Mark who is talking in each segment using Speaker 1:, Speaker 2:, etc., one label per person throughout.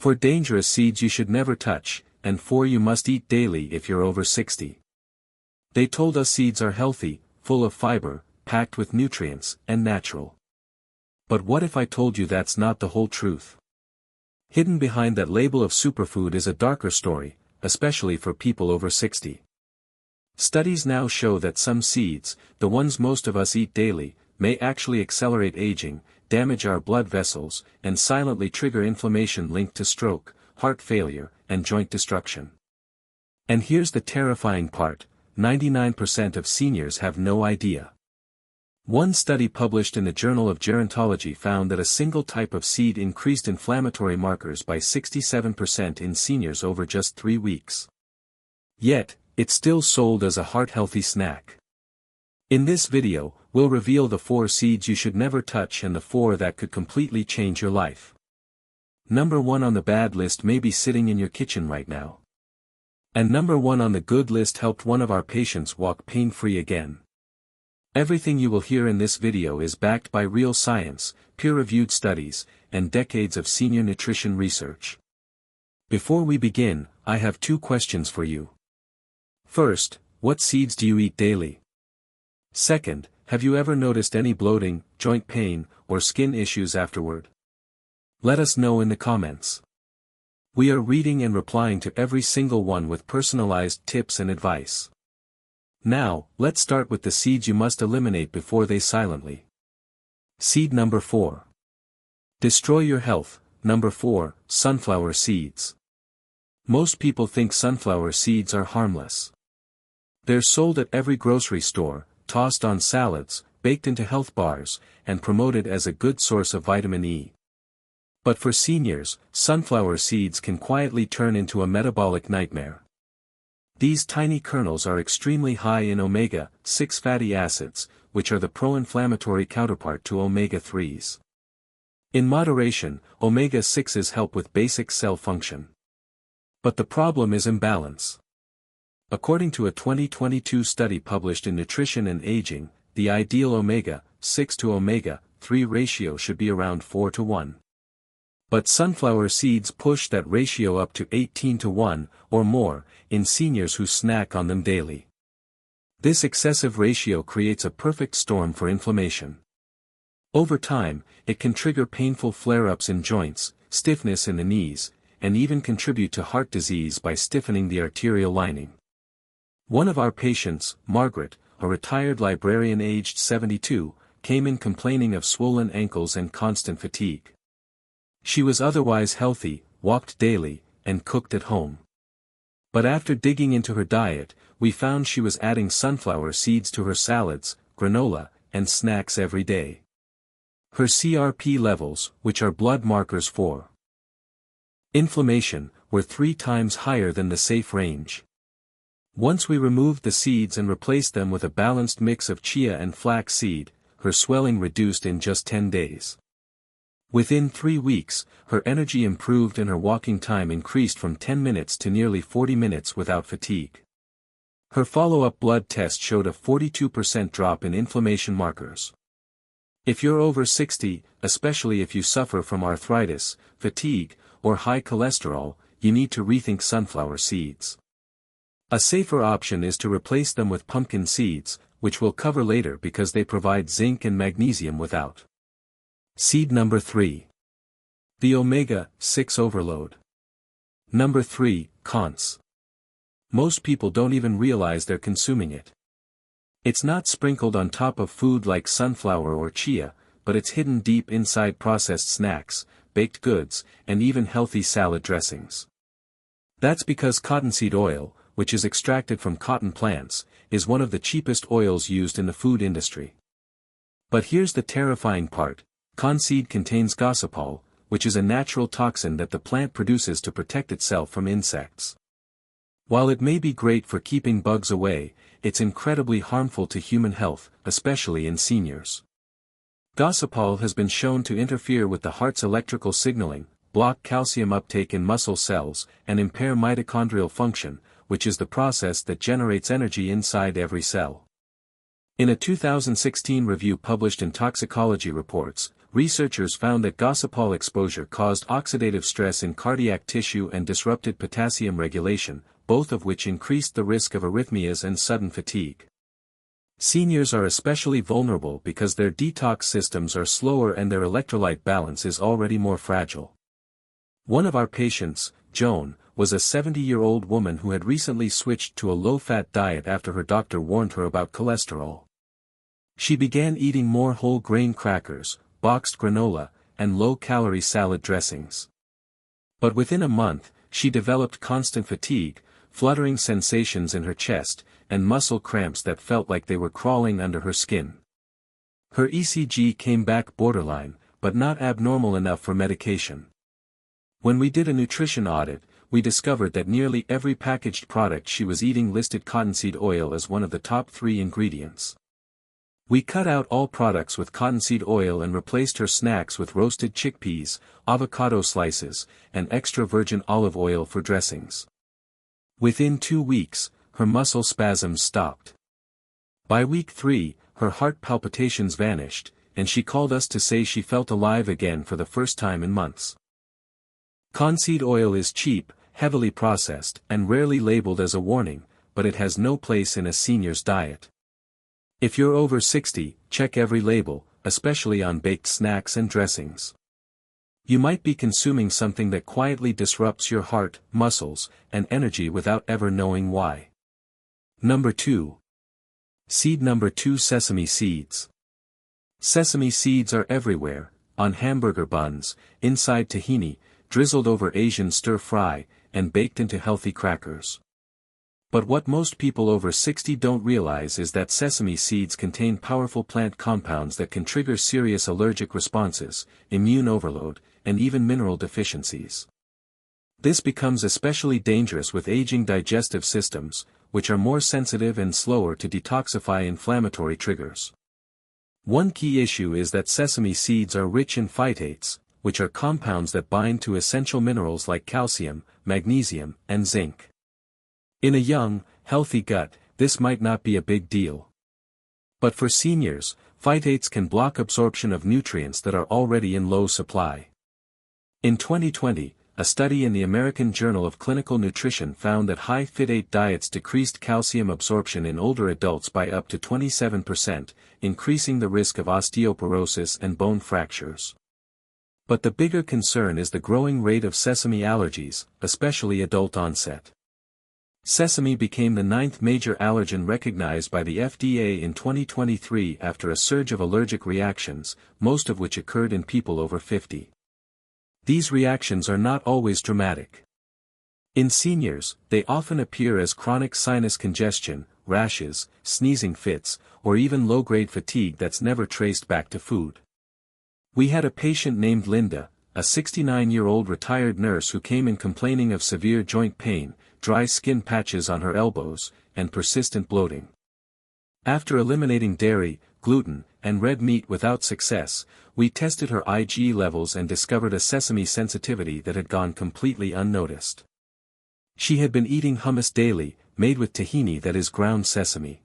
Speaker 1: 4 dangerous seeds you should never touch, and 4 you must eat daily if you're over 60. They told us seeds are healthy, full of fiber, packed with nutrients, and natural. But what if I told you that's not the whole truth? Hidden behind that label of superfood is a darker story, especially for people over 60. Studies now show that some seeds, the ones most of us eat daily, may actually accelerate aging, damage our blood vessels, and silently trigger inflammation linked to stroke, heart failure, and joint destruction. And here's the terrifying part: 99% of seniors have no idea. One study published in the Journal of Gerontology found that a single type of seed increased inflammatory markers by 67% in seniors over just 3 weeks. Yet, it's still sold as a heart-healthy snack. In this video, we'll reveal the 4 seeds you should never touch and the 4 that could completely change your life. Number 1 on the bad list may be sitting in your kitchen right now. And number 1 on the good list helped one of our patients walk pain-free again. Everything you will hear in this video is backed by real science, peer-reviewed studies, and decades of senior nutrition research. Before we begin, I have 2 questions for you. First, what seeds do you eat daily? Second, have you ever noticed any bloating, joint pain, or skin issues afterward? Let us know in the comments. We are reading and replying to every single one with personalized tips and advice. Now, let's start with the seeds you must eliminate before they silently. Seed number 4. Destroy your health. Number 4, sunflower seeds. Most people think sunflower seeds are harmless. They're sold at every grocery store, tossed on salads, baked into health bars, and promoted as a good source of vitamin E. But for seniors, sunflower seeds can quietly turn into a metabolic nightmare. These tiny kernels are extremely high in omega-6 fatty acids, which are the pro-inflammatory counterpart to omega-3s. In moderation, omega-6s help with basic cell function. But the problem is imbalance. According to a 2022 study published in Nutrition and Aging, the ideal omega-6 to omega-3 ratio should be around 4:1. But sunflower seeds push that ratio up to 18:1, or more, in seniors who snack on them daily. This excessive ratio creates a perfect storm for inflammation. Over time, it can trigger painful flare-ups in joints, stiffness in the knees, and even contribute to heart disease by stiffening the arterial lining. One of our patients, Margaret, a retired librarian aged 72, came in complaining of swollen ankles and constant fatigue. She was otherwise healthy, walked daily, and cooked at home. But after digging into her diet, we found she was adding sunflower seeds to her salads, granola, and snacks every day. Her CRP levels, which are blood markers for inflammation, were 3 times higher than the safe range. Once we removed the seeds and replaced them with a balanced mix of chia and flax seed, her swelling reduced in just 10 days. Within 3 weeks, her energy improved and her walking time increased from 10 minutes to nearly 40 minutes without fatigue. Her follow-up blood test showed a 42% drop in inflammation markers. If you're over 60, especially if you suffer from arthritis, fatigue, or high cholesterol, you need to rethink sunflower seeds. A safer option is to replace them with pumpkin seeds, which we'll cover later because they provide zinc and magnesium without. Seed number 3. The omega-6 overload. Number 3, cons. Most people don't even realize they're consuming it. It's not sprinkled on top of food like sunflower or chia, but it's hidden deep inside processed snacks, baked goods, and even healthy salad dressings. That's because cottonseed oil, which is extracted from cotton plants, is one of the cheapest oils used in the food industry. But here's the terrifying part: cottonseed contains gossypol, which is a natural toxin that the plant produces to protect itself from insects. While it may be great for keeping bugs away, it's incredibly harmful to human health, especially in seniors. Gossypol has been shown to interfere with the heart's electrical signaling, block calcium uptake in muscle cells, and impair mitochondrial function, which is the process that generates energy inside every cell. In a 2016 review published in Toxicology Reports, researchers found that gossypol exposure caused oxidative stress in cardiac tissue and disrupted potassium regulation, both of which increased the risk of arrhythmias and sudden fatigue. Seniors are especially vulnerable because their detox systems are slower and their electrolyte balance is already more fragile. One of our patients, Joan, was a 70-year-old woman who had recently switched to a low-fat diet after her doctor warned her about cholesterol. She began eating more whole grain crackers, boxed granola, and low-calorie salad dressings. But within a month, she developed constant fatigue, fluttering sensations in her chest, and muscle cramps that felt like they were crawling under her skin. Her ECG came back borderline, but not abnormal enough for medication. When we did a nutrition audit, we discovered that nearly every packaged product she was eating listed cottonseed oil as one of the top 3 ingredients. We cut out all products with cottonseed oil and replaced her snacks with roasted chickpeas, avocado slices, and extra virgin olive oil for dressings. Within 2 weeks, her muscle spasms stopped. By week 3, her heart palpitations vanished, and she called us to say she felt alive again for the first time in months. Cottonseed oil is cheap, heavily processed, and rarely labeled as a warning, but it has no place in a senior's diet. If you're over 60, check every label, especially on baked snacks and dressings. You might be consuming something that quietly disrupts your heart, muscles, and energy without ever knowing why. Number 2. Seed number 2: sesame seeds. Sesame seeds are everywhere, on hamburger buns, inside tahini, drizzled over Asian stir-fry, and baked into healthy crackers. But what most people over 60 don't realize is that sesame seeds contain powerful plant compounds that can trigger serious allergic responses, immune overload, and even mineral deficiencies. This becomes especially dangerous with aging digestive systems, which are more sensitive and slower to detoxify inflammatory triggers. One key issue is that sesame seeds are rich in phytates, which are compounds that bind to essential minerals like calcium, magnesium, and zinc. In a young, healthy gut, this might not be a big deal. But for seniors, phytates can block absorption of nutrients that are already in low supply. In 2020, a study in the American Journal of Clinical Nutrition found that high phytate diets decreased calcium absorption in older adults by up to 27%, increasing the risk of osteoporosis and bone fractures. But the bigger concern is the growing rate of sesame allergies, especially adult onset. Sesame became the 9th major allergen recognized by the FDA in 2023 after a surge of allergic reactions, most of which occurred in people over 50. These reactions are not always dramatic. In seniors, they often appear as chronic sinus congestion, rashes, sneezing fits, or even low-grade fatigue that's never traced back to food. We had a patient named Linda, a 69-year-old retired nurse who came in complaining of severe joint pain, dry skin patches on her elbows, and persistent bloating. After eliminating dairy, gluten, and red meat without success, we tested her IgE levels and discovered a sesame sensitivity that had gone completely unnoticed. She had been eating hummus daily, made with tahini that is ground sesame.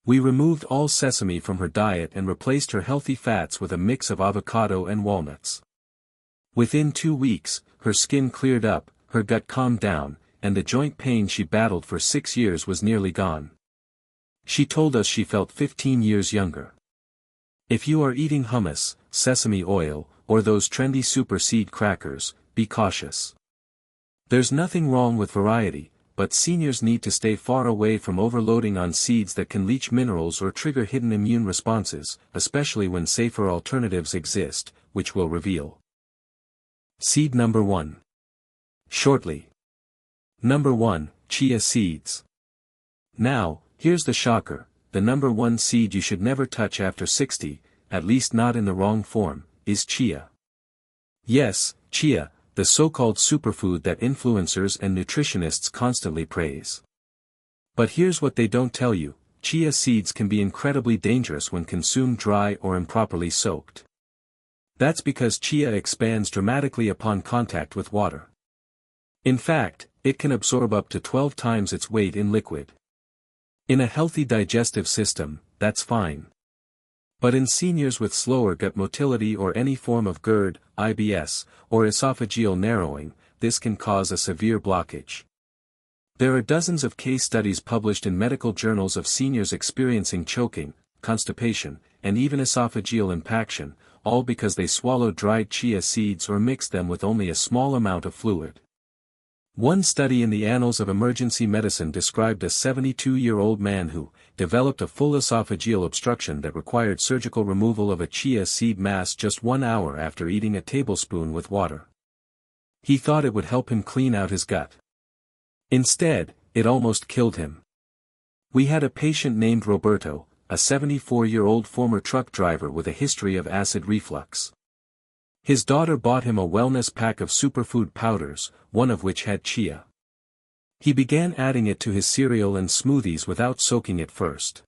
Speaker 1: We removed all sesame from her diet and replaced her healthy fats with a mix of avocado and walnuts. Within 2 weeks, her skin cleared up, her gut calmed down, and the joint pain she battled for 6 years was nearly gone. She told us she felt 15 years younger. If you are eating hummus, sesame oil, or those trendy super seed crackers, be cautious. There's nothing wrong with variety, but seniors need to stay far away from overloading on seeds that can leach minerals or trigger hidden immune responses, especially when safer alternatives exist, which we'll reveal. Seed number 1. Shortly. Number 1, chia seeds. Now, here's the shocker: the number 1 seed you should never touch after 60, at least not in the wrong form, is chia. Yes, chia, the so-called superfood that influencers and nutritionists constantly praise. But here's what they don't tell you: chia seeds can be incredibly dangerous when consumed dry or improperly soaked. That's because chia expands dramatically upon contact with water. In fact, it can absorb up to 12 times its weight in liquid. In a healthy digestive system, that's fine. But in seniors with slower gut motility or any form of GERD, IBS, or esophageal narrowing, this can cause a severe blockage. There are dozens of case studies published in medical journals of seniors experiencing choking, constipation, and even esophageal impaction, all because they swallowed dried chia seeds or mixed them with only a small amount of fluid. One study in the Annals of Emergency Medicine described a 72-year-old man who developed a full esophageal obstruction that required surgical removal of a chia seed mass just 1 hour after eating a tablespoon with water. He thought it would help him clean out his gut. Instead, it almost killed him. We had a patient named Roberto, a 74-year-old former truck driver with a history of acid reflux. His daughter bought him a wellness pack of superfood powders, one of which had chia. He began adding it to his cereal and smoothies without soaking it first.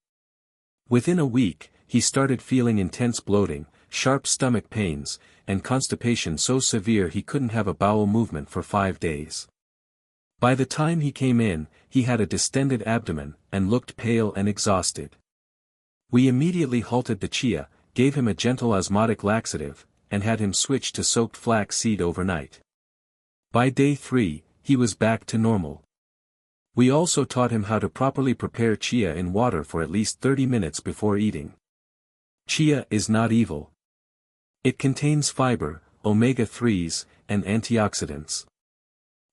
Speaker 1: Within a week, he started feeling intense bloating, sharp stomach pains, and constipation so severe he couldn't have a bowel movement for 5 days. By the time he came in, he had a distended abdomen, and looked pale and exhausted. We immediately halted the chia, gave him a gentle osmotic laxative, and had him switch to soaked flax seed overnight. By day 3, he was back to normal. We also taught him how to properly prepare chia in water for at least 30 minutes before eating. Chia is not evil. It contains fiber, omega-3s, and antioxidants.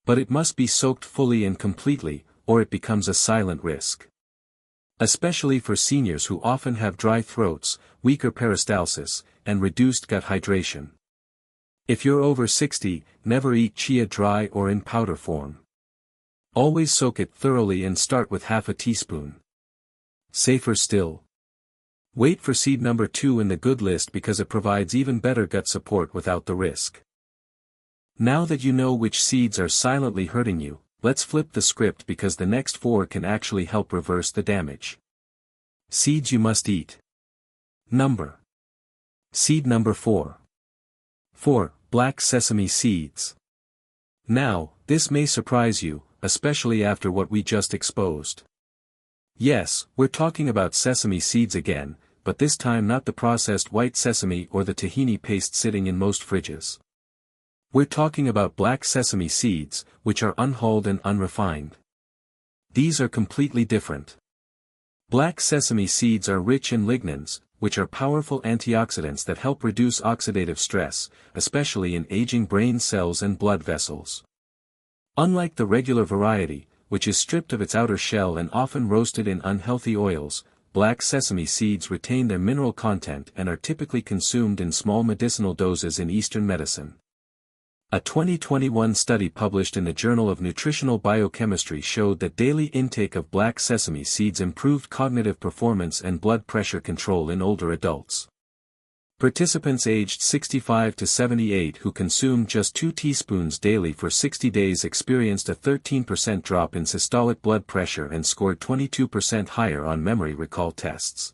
Speaker 1: But it must be soaked fully and completely, or it becomes a silent risk. Especially for seniors who often have dry throats, weaker peristalsis, and reduced gut hydration. If you're over 60, never eat chia dry or in powder form. Always soak it thoroughly and start with half a teaspoon. Safer still. Wait for seed number 2 in the good list because it provides even better gut support without the risk. Now that you know which seeds are silently hurting you, let's flip the script because the next 4 can actually help reverse the damage. Seeds you must eat. Seed number 4. 4. Black sesame seeds. Now, this may surprise you, especially after what we just exposed. Yes, we're talking about sesame seeds again, but this time not the processed white sesame or the tahini paste sitting in most fridges. We're talking about black sesame seeds, which are unhulled and unrefined. These are completely different. Black sesame seeds are rich in lignans, which are powerful antioxidants that help reduce oxidative stress, especially in aging brain cells and blood vessels. Unlike the regular variety, which is stripped of its outer shell and often roasted in unhealthy oils, black sesame seeds retain their mineral content and are typically consumed in small medicinal doses in Eastern medicine. A 2021 study published in the Journal of Nutritional Biochemistry showed that daily intake of black sesame seeds improved cognitive performance and blood pressure control in older adults. Participants aged 65 to 78 who consumed just 2 teaspoons daily for 60 days experienced a 13% drop in systolic blood pressure and scored 22% higher on memory recall tests.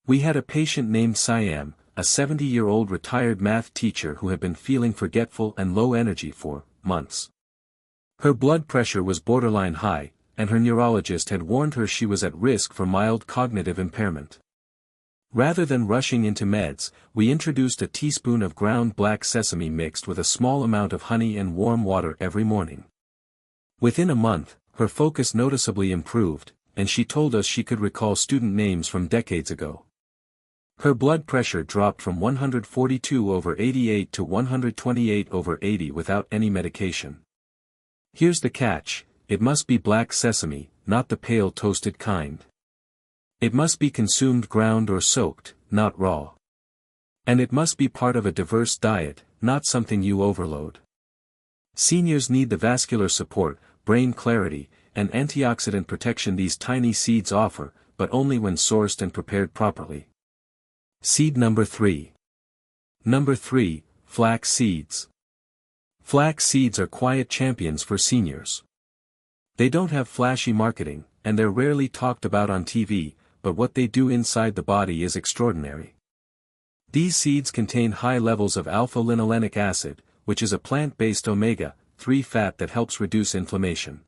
Speaker 1: We had a patient named Siam, a 70-year-old retired math teacher who had been feeling forgetful and low energy for months. Her blood pressure was borderline high, and her neurologist had warned her she was at risk for mild cognitive impairment. Rather than rushing into meds, we introduced a teaspoon of ground black sesame mixed with a small amount of honey and warm water every morning. Within a month, her focus noticeably improved, and she told us she could recall student names from decades ago. Her blood pressure dropped from 142/88 to 128/80 without any medication. Here's the catch: it must be black sesame, not the pale toasted kind. It must be consumed ground or soaked, not raw. And it must be part of a diverse diet, not something you overload. Seniors need the vascular support, brain clarity, and antioxidant protection these tiny seeds offer, but only when sourced and prepared properly. Seed number 3. Number 3, flax seeds. Flax seeds are quiet champions for seniors. They don't have flashy marketing, and they're rarely talked about on TV, but what they do inside the body is extraordinary. These seeds contain high levels of alpha-linolenic acid, which is a plant-based omega-3 fat that helps reduce inflammation.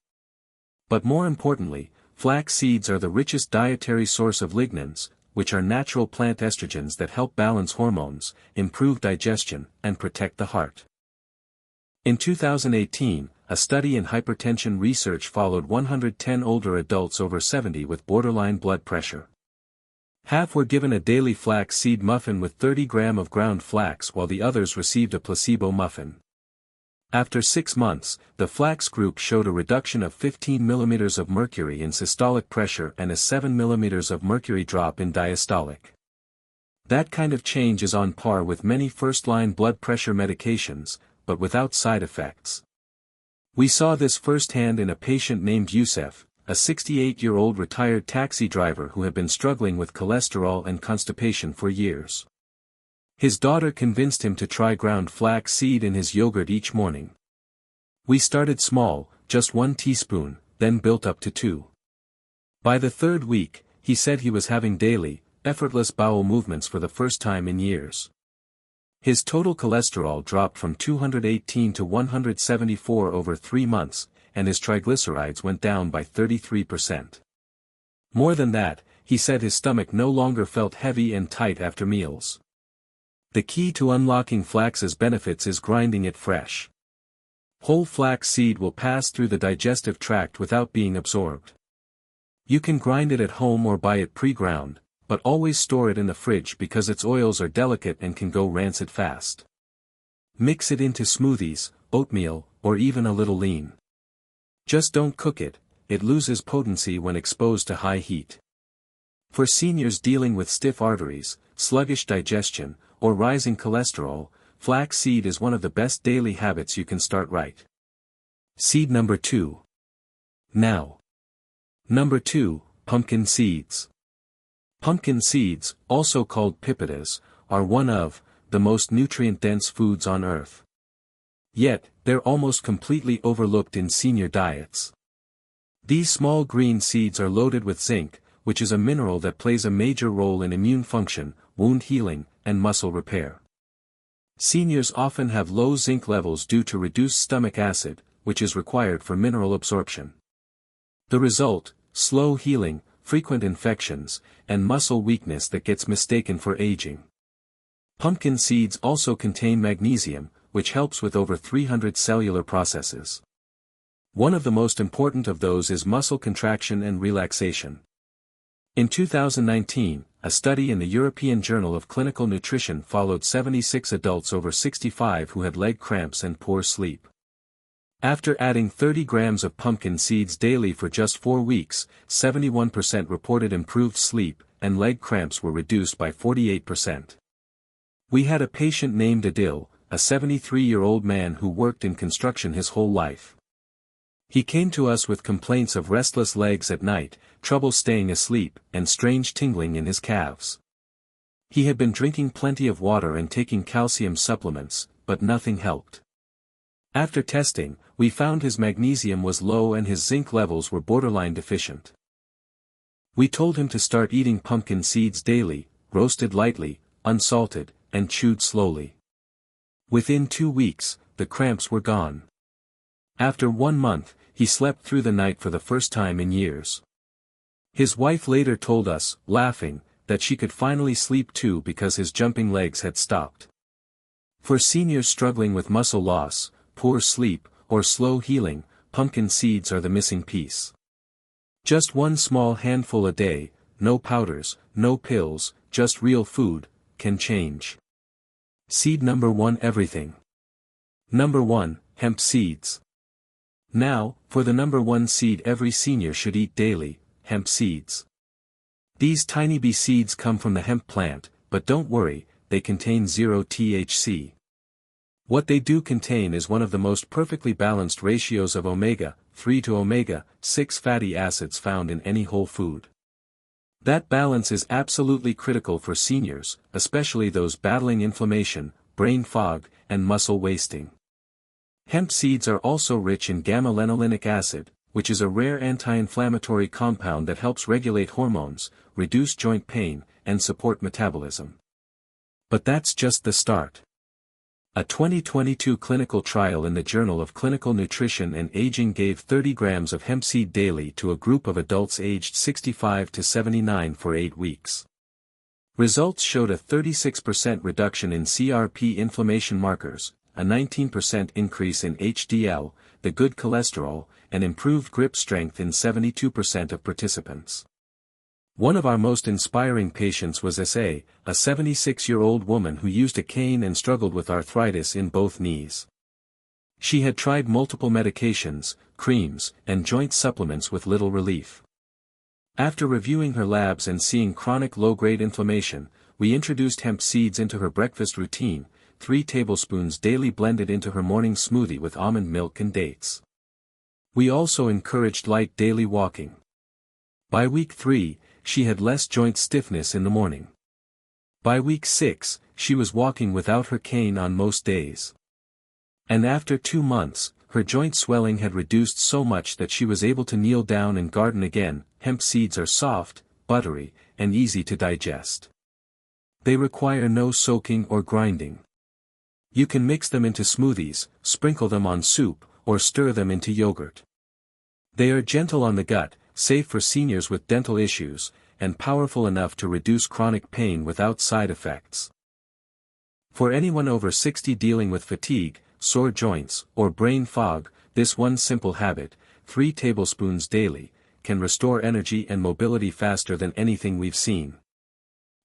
Speaker 1: But more importantly, flax seeds are the richest dietary source of lignans, which are natural plant estrogens that help balance hormones, improve digestion, and protect the heart. In 2018, a study in hypertension research followed 110 older adults over 70 with borderline blood pressure. Half were given a daily flax seed muffin with 30 grams of ground flax while the others received a placebo muffin. After 6 months, the flax group showed a reduction of 15 mm of mercury in systolic pressure and a 7 mm of mercury drop in diastolic. That kind of change is on par with many first-line blood pressure medications, but without side effects. We saw this firsthand in a patient named Youssef, a 68-year-old retired taxi driver who had been struggling with cholesterol and constipation for years. His daughter convinced him to try ground flax seed in his yogurt each morning. We started small, just 1 teaspoon, then built up to 2. By the 3rd week, he said he was having daily, effortless bowel movements for the first time in years. His total cholesterol dropped from 218 to 174 over 3 months, and his triglycerides went down by 33%. More than that, he said his stomach no longer felt heavy and tight after meals. The key to unlocking flax's benefits is grinding it fresh. Whole flax seed will pass through the digestive tract without being absorbed. You can grind it at home or buy it pre-ground, but always store it in the fridge because its oils are delicate and can go rancid fast. Mix it into smoothies, oatmeal, or even a little lean. Just don't cook it, it loses potency when exposed to high heat. For seniors dealing with stiff arteries, sluggish digestion, or rising cholesterol, flax seed is one of the best daily habits you can start right. Seed number 2. Now. Number 2, pumpkin seeds. Pumpkin seeds, also called pipitas, are one of the most nutrient-dense foods on Earth. Yet, they're almost completely overlooked in senior diets. These small green seeds are loaded with zinc, which is a mineral that plays a major role in immune function, wound healing, and muscle repair. Seniors often have low zinc levels due to reduced stomach acid, which is required for mineral absorption. The result, slow healing, frequent infections, and muscle weakness that gets mistaken for aging. Pumpkin seeds also contain magnesium, which helps with over 300 cellular processes. One of the most important of those is muscle contraction and relaxation. In 2019, a study in the European Journal of Clinical Nutrition followed 76 adults over 65 who had leg cramps and poor sleep. After adding 30 grams of pumpkin seeds daily for just 4 weeks, 71% reported improved sleep, and leg cramps were reduced by 48%. We had a patient named Adil, a 73-year-old man who worked in construction his whole life. He came to us with complaints of restless legs at night, trouble staying asleep, and strange tingling in his calves. He had been drinking plenty of water and taking calcium supplements, but nothing helped. After testing, we found his magnesium was low and his zinc levels were borderline deficient. We told him to start eating pumpkin seeds daily, roasted lightly, unsalted, and chewed slowly. Within 2 weeks, the cramps were gone. After 1 month, he slept through the night for the first time in years. His wife later told us, laughing, that she could finally sleep too because his jumping legs had stopped. For seniors struggling with muscle loss, poor sleep, or slow healing, pumpkin seeds are the missing piece. Just 1 small handful a day, no powders, no pills, just real food, can change. Seed number 1, everything. Number 1, hemp seeds. Now, for the number 1 seed every senior should eat daily, hemp seeds. These tiny bee seeds come from the hemp plant, but don't worry, they contain 0 THC. What they do contain is one of the most perfectly balanced ratios of omega-3 to omega-6 fatty acids found in any whole food. That balance is absolutely critical for seniors, especially those battling inflammation, brain fog, and muscle wasting. Hemp seeds are also rich in gamma-linolenic acid, which is a rare anti-inflammatory compound that helps regulate hormones, reduce joint pain, and support metabolism. But that's just the start. A 2022 clinical trial in the Journal of Clinical Nutrition and Aging gave 30 grams of hemp seed daily to a group of adults aged 65 to 79 for 8 weeks. Results showed a 36% reduction in CRP inflammation markers, a 19% increase in HDL, the good cholesterol, and improved grip strength in 72% of participants. One of our most inspiring patients was SA, a 76-year-old woman who used a cane and struggled with arthritis in both knees. She had tried multiple medications, creams, and joint supplements with little relief. After reviewing her labs and seeing chronic low-grade inflammation, we introduced hemp seeds into her breakfast routine, 3 tablespoons daily blended into her morning smoothie with almond milk and dates. We also encouraged light daily walking. By week 3, she had less joint stiffness in the morning. By week 6, she was walking without her cane on most days. And after 2 months, her joint swelling had reduced so much that she was able to kneel down and garden again. Hemp seeds are soft, buttery, and easy to digest. They require no soaking or grinding. You can mix them into smoothies, sprinkle them on soup, or stir them into yogurt. They are gentle on the gut, safe for seniors with dental issues, and powerful enough to reduce chronic pain without side effects. For anyone over 60 dealing with fatigue, sore joints, or brain fog, this one simple habit, 3 tablespoons daily, can restore energy and mobility faster than anything we've seen.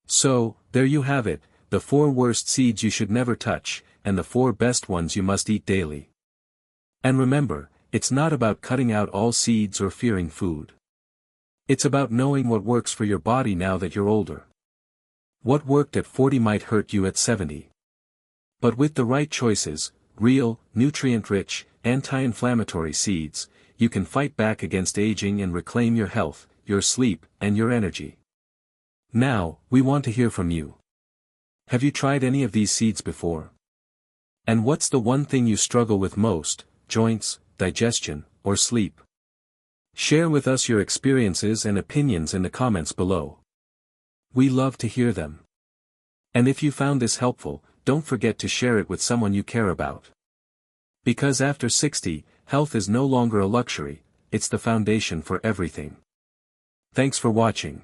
Speaker 1: So, there you have it, the 4 worst seeds you should never touch, and the 4 best ones you must eat daily. And remember, it's not about cutting out all seeds or fearing food. It's about knowing what works for your body now that you're older. What worked at 40 might hurt you at 70. But with the right choices, real, nutrient-rich, anti-inflammatory seeds, you can fight back against aging and reclaim your health, your sleep, and your energy. Now, we want to hear from you. Have you tried any of these seeds before? And what's the one thing you struggle with most, joints, digestion, or sleep? Share with us your experiences and opinions in the comments below. We love to hear them. And if you found this helpful, don't forget to share it with someone you care about. Because after 60, health is no longer a luxury, it's the foundation for everything. Thanks for watching.